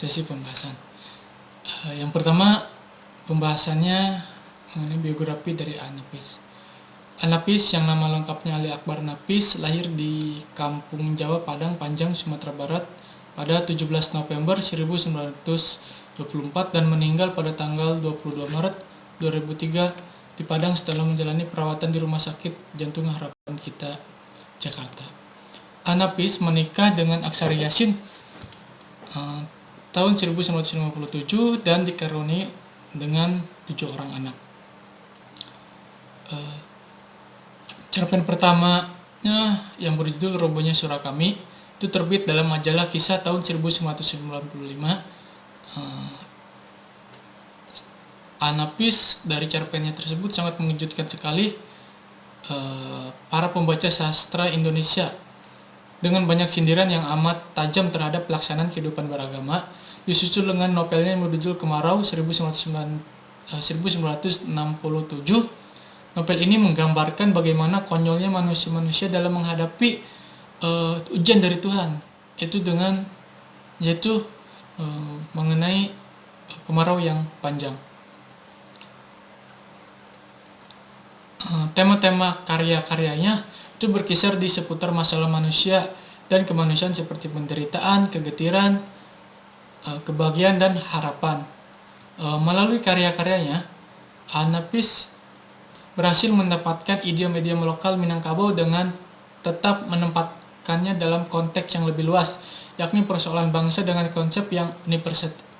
sesi pembahasan. Yang pertama, pembahasannya mengenai biografi dari An-Nafis. An-Nafis yang nama lengkapnya Ali Akbar Nafis lahir di Kampung Jawa Padang Panjang, Sumatera Barat pada 17 November 1924 dan meninggal pada tanggal 22 Maret 2003 di Padang setelah menjalani perawatan di Rumah Sakit Jantung Harapan Kita, Jakarta. An-Nafis menikah dengan Aksari Yasin tahun 1957 dan dikaruniai dengan 7 orang anak. Cerpen pertamanya yang berjudul Robohnya Surau Kami itu terbit dalam majalah Kisah tahun 1995. An-Nafis dari cerpennya tersebut sangat mengejutkan sekali para pembaca sastra Indonesia dengan banyak sindiran yang amat tajam terhadap pelaksanaan kehidupan beragama, disusul dengan novelnya yang berjudul Kemarau 1967. Novel ini menggambarkan bagaimana konyolnya manusia-manusia dalam menghadapi ujian dari Tuhan, yaitu mengenai kemarau yang panjang. Tema-tema karya-karyanya itu berkisar di seputar masalah manusia dan kemanusiaan seperti penderitaan, kegetiran, kebahagiaan, dan harapan. Melalui karya-karyanya, An-Nafis berhasil mendapatkan idiom-idiom lokal Minangkabau dengan tetap menempatkannya dalam konteks yang lebih luas, yakni persoalan bangsa dengan konsep yang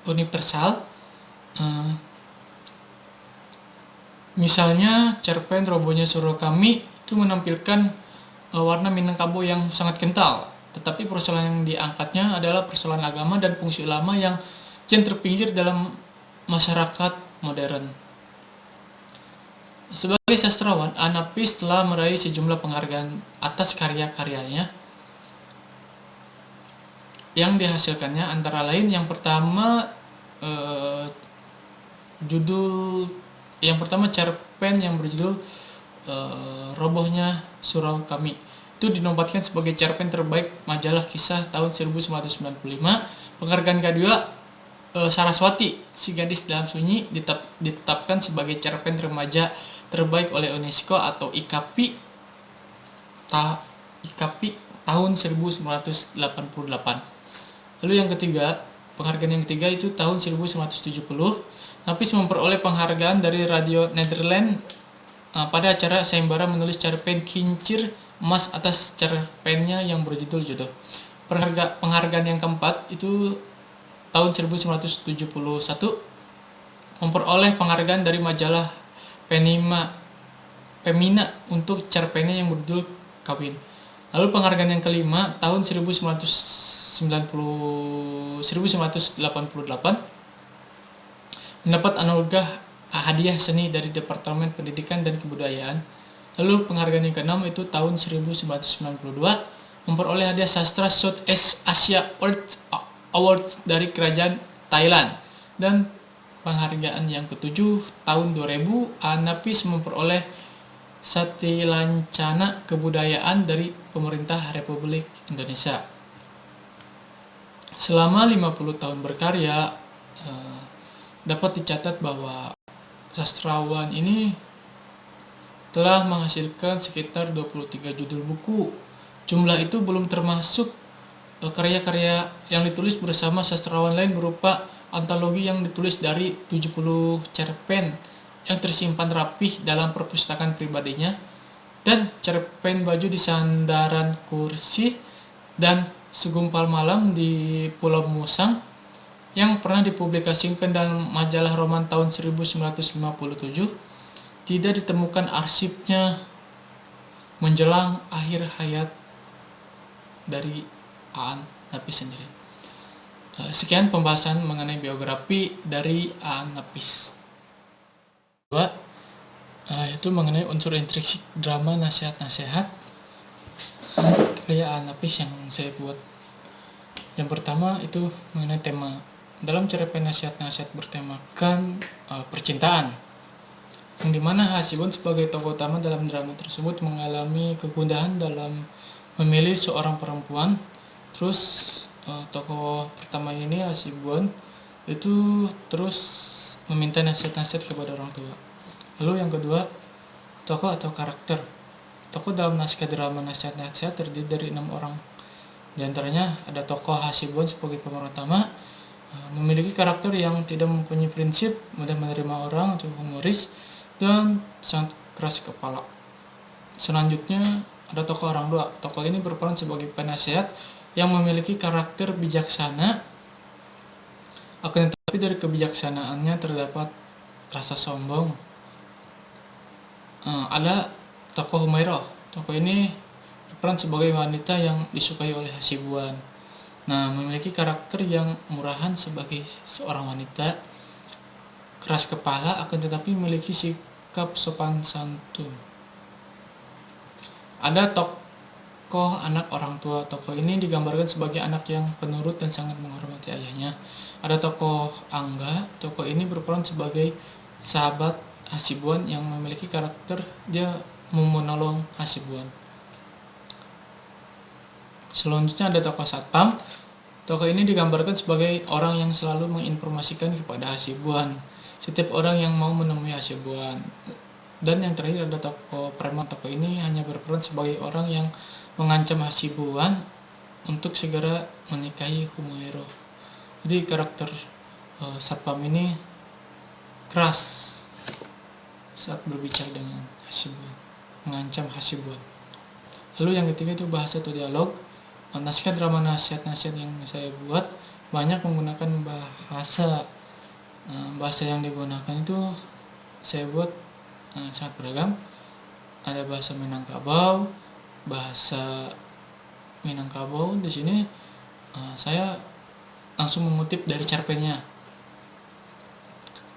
universal. Misalnya, cerpen Robohnya Surau Kami itu menampilkan warna Minangkabau yang sangat kental, tetapi persoalan yang diangkatnya adalah persoalan agama dan fungsi ulama yang kian terpinggir dalam masyarakat modern. Sebagai sastrawan, An-Nafis telah meraih sejumlah penghargaan atas karya-karyanya yang dihasilkannya, antara lain yang pertama cerpen yang berjudul Robohnya Surau Kami itu dinobatkan sebagai cerpen terbaik majalah Kisah tahun 1995. Penghargaan kedua, Saraswati, Si Gadis Dalam Sunyi, ditetapkan sebagai cerpen remaja terbaik oleh UNESCO atau IKAPI tahun 1988. Lalu yang ketiga, penghargaan yang ketiga itu tahun 1970, Nafis memperoleh penghargaan dari Radio Nederland pada acara sayembara menulis cerpen Kincir Emas atas cerpennya yang berjudul Jodoh. Penghargaan yang keempat itu tahun 1971 memperoleh penghargaan dari majalah Femina untuk cerpennya yang berjudul Kawin. Lalu penghargaan yang kelima tahun 1988 mendapat anugerah hadiah seni dari Departemen Pendidikan dan Kebudayaan. Lalu penghargaan yang keenam itu tahun 1992 memperoleh hadiah sastra Southeast Asia Award dari Kerajaan Thailand. Dan penghargaan yang ketujuh tahun 2000, An-Nafis memperoleh Satilancana Kebudayaan dari Pemerintah Republik Indonesia. Selama 50 tahun berkarya, dapat dicatat bahwa sastrawan ini telah menghasilkan sekitar 23 judul buku. Jumlah itu belum termasuk karya-karya yang ditulis bersama sastrawan lain berupa antologi yang ditulis dari 70 cerpen yang tersimpan rapih dalam perpustakaan pribadinya, dan cerpen Baju di Sandaran Kursi dan Segumpal Malam di Pulau Musang yang pernah dipublikasikan dalam majalah Roman tahun 1957. Tidak ditemukan arsipnya menjelang akhir hayat dari An-Nafis sendiri. Sekian pembahasan mengenai biografi dari An-Nafis. Itu mengenai unsur intrinsik drama nasihat-nasihat karya An-Nafis yang saya buat. Yang pertama itu mengenai tema. Dalam cerpen nasihat-nasihat bertemakan percintaan, yang dimana Hasibun sebagai tokoh utama dalam drama tersebut mengalami kegundahan dalam memilih seorang perempuan. Terus tokoh pertama ini Hasibuan itu terus meminta nasihat-nasihat kepada orang tua. Lalu yang kedua, tokoh atau karakter. Tokoh dalam naskah drama nasihat-nasihat terdiri dari 6 orang. Di antaranya ada tokoh Hasibuan sebagai pemeran utama, memiliki karakter yang tidak mempunyai prinsip, mudah menerima orang atau humoris, dan sangat keras kepala. Selanjutnya ada tokoh orang tua. Tokoh ini berperan sebagai penasihat yang memiliki karakter bijaksana, akan tetapi dari kebijaksanaannya terdapat rasa sombong. Ada tokoh Humairah. Tokoh ini berperan sebagai wanita yang disukai oleh Hasibuan. Nah, memiliki karakter yang murahan sebagai seorang wanita, keras kepala, akan tetapi memiliki sikap sopan santun. Ada tokoh anak orang tua. Tokoh ini digambarkan sebagai anak yang penurut dan sangat menghormati ayahnya. Ada tokoh Angga. Tokoh ini berperan sebagai sahabat Hasibuan yang memiliki karakter dia mau menolong Hasibuan. Selanjutnya ada tokoh Satpam. Tokoh ini digambarkan sebagai orang yang selalu menginformasikan kepada Hasibuan setiap orang yang mau menemui Hasibuan. Dan yang terakhir ada tokoh Preman. Tokoh ini hanya berperan sebagai orang yang mengancam Hasibuan untuk segera menikahi Humairah. Jadi karakter Satpam ini keras saat berbicara dengan Hasibuan, mengancam Hasibuan. Lalu yang ketiga itu bahasa atau dialog. Naskah drama nasihat-nasihat yang saya buat banyak menggunakan bahasa. Bahasa yang digunakan itu saya buat sangat beragam. Ada bahasa Minangkabau, bahasa Minangkabau. Di sini saya langsung mengutip dari cerpennya.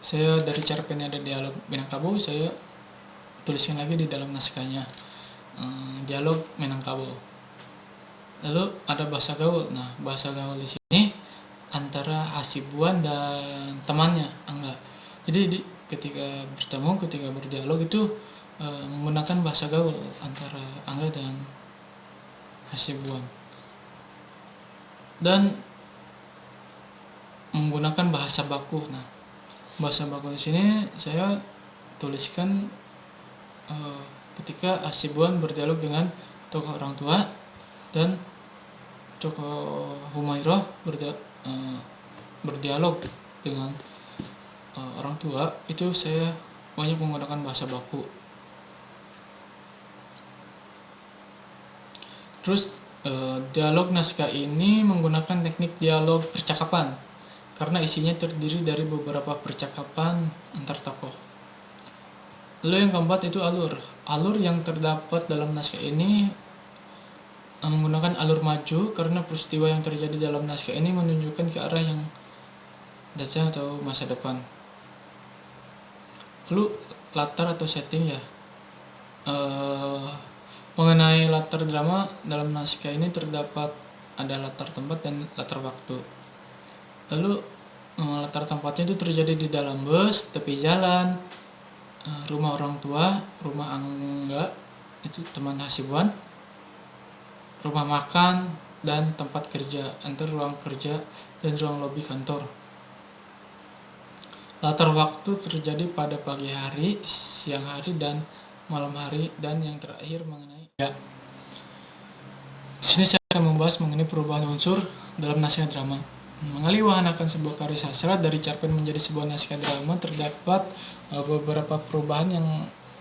Saya dari cerpennya ada dialog Minangkabau, saya tuliskan lagi di dalam naskahnya. Dialog Minangkabau. Lalu ada bahasa gaul. Nah, bahasa gaul di sini antara Hasibuan dan temannya Angga. Jadi ketika berdialog itu menggunakan bahasa gaul antara Angga dan Hasibuan. Dan menggunakan bahasa baku. Nah, bahasa baku di sini saya tuliskan ketika Hasibuan berdialog dengan tokoh orang tua dan tokoh Humairah berdialog dengan orang tua, itu saya banyak menggunakan bahasa baku. Terus dialog naskah ini menggunakan teknik dialog percakapan karena isinya terdiri dari beberapa percakapan antar tokoh. Lalu yang keempat itu alur. Alur yang terdapat dalam naskah ini menggunakan alur maju karena peristiwa yang terjadi dalam naskah ini menunjukkan ke arah yang datang atau masa depan. Lalu latar atau setting ya. Mengenai latar drama dalam naskah ini terdapat ada latar tempat dan latar waktu. Lalu latar tempatnya itu terjadi di dalam bus, tepi jalan, rumah orang tua, rumah Angga, itu teman Hasibuan, rumah makan, dan tempat kerja, antara ruang kerja dan ruang lobi kantor. Latar waktu terjadi pada pagi hari, siang hari, dan malam hari, dan yang terakhir mengenai Sini saya akan membahas mengenai perubahan unsur dalam naskah drama. Mengaliwahanakan sebuah karya sastra dari cerpen menjadi sebuah naskah drama terdapat beberapa perubahan yang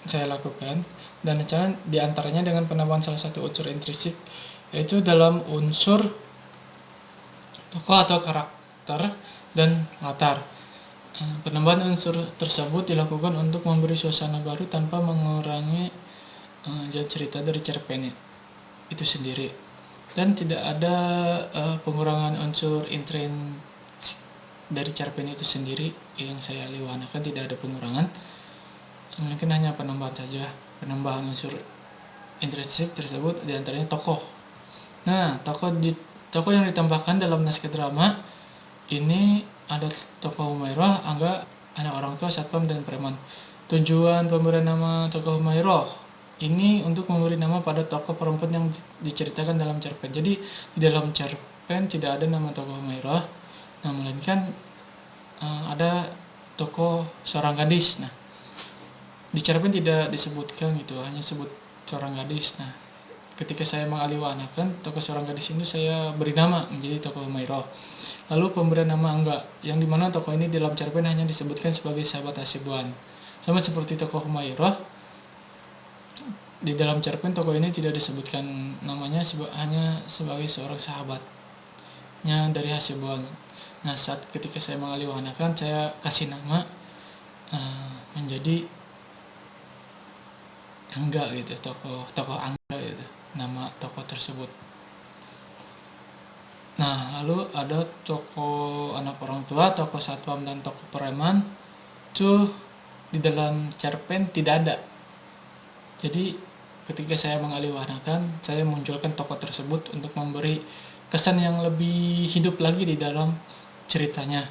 saya lakukan, dan di antaranya dengan penambahan salah satu unsur intrinsik, yaitu dalam unsur tokoh atau karakter dan latar. Penambahan unsur tersebut dilakukan untuk memberi suasana baru tanpa mengurangi jalan cerita dari cerpen itu sendiri, dan tidak ada pengurangan unsur intrinsik dari cerpen itu sendiri yang saya liwanakan. Tidak ada pengurangan, mungkin hanya penambahan saja. Penambahan unsur intrinsik tersebut diantaranya tokoh. Nah, tokoh yang ditambahkan dalam naskah drama ini ada tokoh Humairah, Angga, anak orang tua, Satpam, dan Preman. Tujuan pemberian nama tokoh Humairah ini untuk memberi nama pada tokoh perempuan yang diceritakan dalam cerpen. Jadi di dalam cerpen cerpen tidak ada nama tokoh Humairah, nah melainkan ada tokoh seorang gadis. Nah, di cerpen tidak disebutkan gitu, hanya sebut seorang gadis. Nah, ketika saya mengaliwanakan tokoh seorang gadis ini, saya beri nama menjadi tokoh Humairah. Lalu pemberian nama enggak, yang dimana tokoh ini dalam cerpen hanya disebutkan sebagai sahabat Hasibuan. Sama seperti tokoh Humairah, di dalam cerpen tokoh ini tidak disebutkan namanya, hanya sebagai seorang sahabatnya dari Hasibuan. Nah, saat ketika saya mengaliwanakan, saya kasih nama menjadi Angga gitu, tokoh Angga gitu, nama tokoh tersebut. Nah, lalu ada tokoh anak orang tua, tokoh satpam, dan tokoh preman. Itu di dalam cerpen tidak ada. Jadi ketika saya mengaliwanakan, saya munculkan tokoh tersebut untuk memberi kesan yang lebih hidup lagi di dalam ceritanya.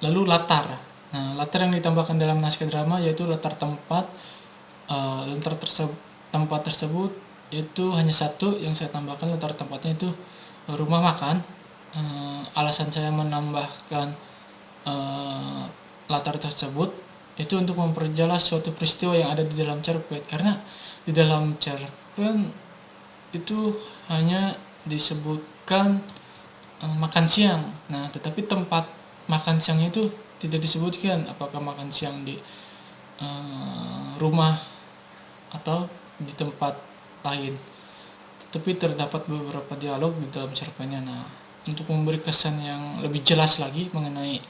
Lalu latar. Nah, latar yang ditambahkan dalam naskah drama yaitu latar tempat. Tempat tersebut itu hanya satu yang saya tambahkan, latar tempatnya itu rumah makan. Alasan saya menambahkan latar tersebut itu untuk memperjelas suatu peristiwa yang ada di dalam cerpen, karena di dalam cerpen itu hanya disebutkan makan siang. Nah, tetapi tempat makan siangnya itu tidak disebutkan apakah makan siang di rumah atau di tempat lain. Tapi terdapat beberapa dialog di dalam cerpennya. Nah, untuk memberi kesan yang lebih jelas lagi mengenai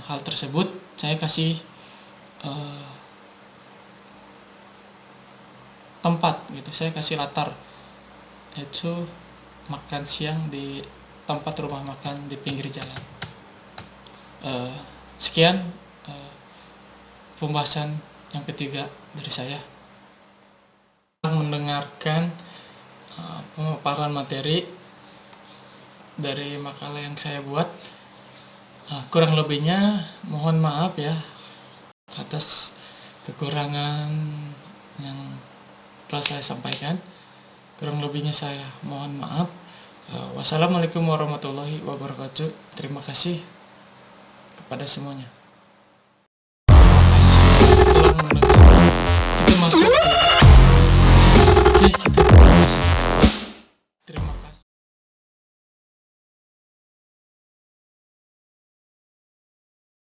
hal tersebut, saya kasih tempat gitu. Saya kasih latar, itu makan siang di tempat rumah makan di pinggir jalan. Sekian pembahasan yang ketiga dari saya. Mendengarkan pemaparan materi dari makalah yang saya buat. Kurang lebihnya mohon maaf ya atas kekurangan yang telah saya sampaikan. Kurang lebihnya saya mohon maaf. Wassalamualaikum warahmatullahi wabarakatuh. Terima kasih kepada semuanya. Telah mendengar. Kita masuk. Oke, kita masuk.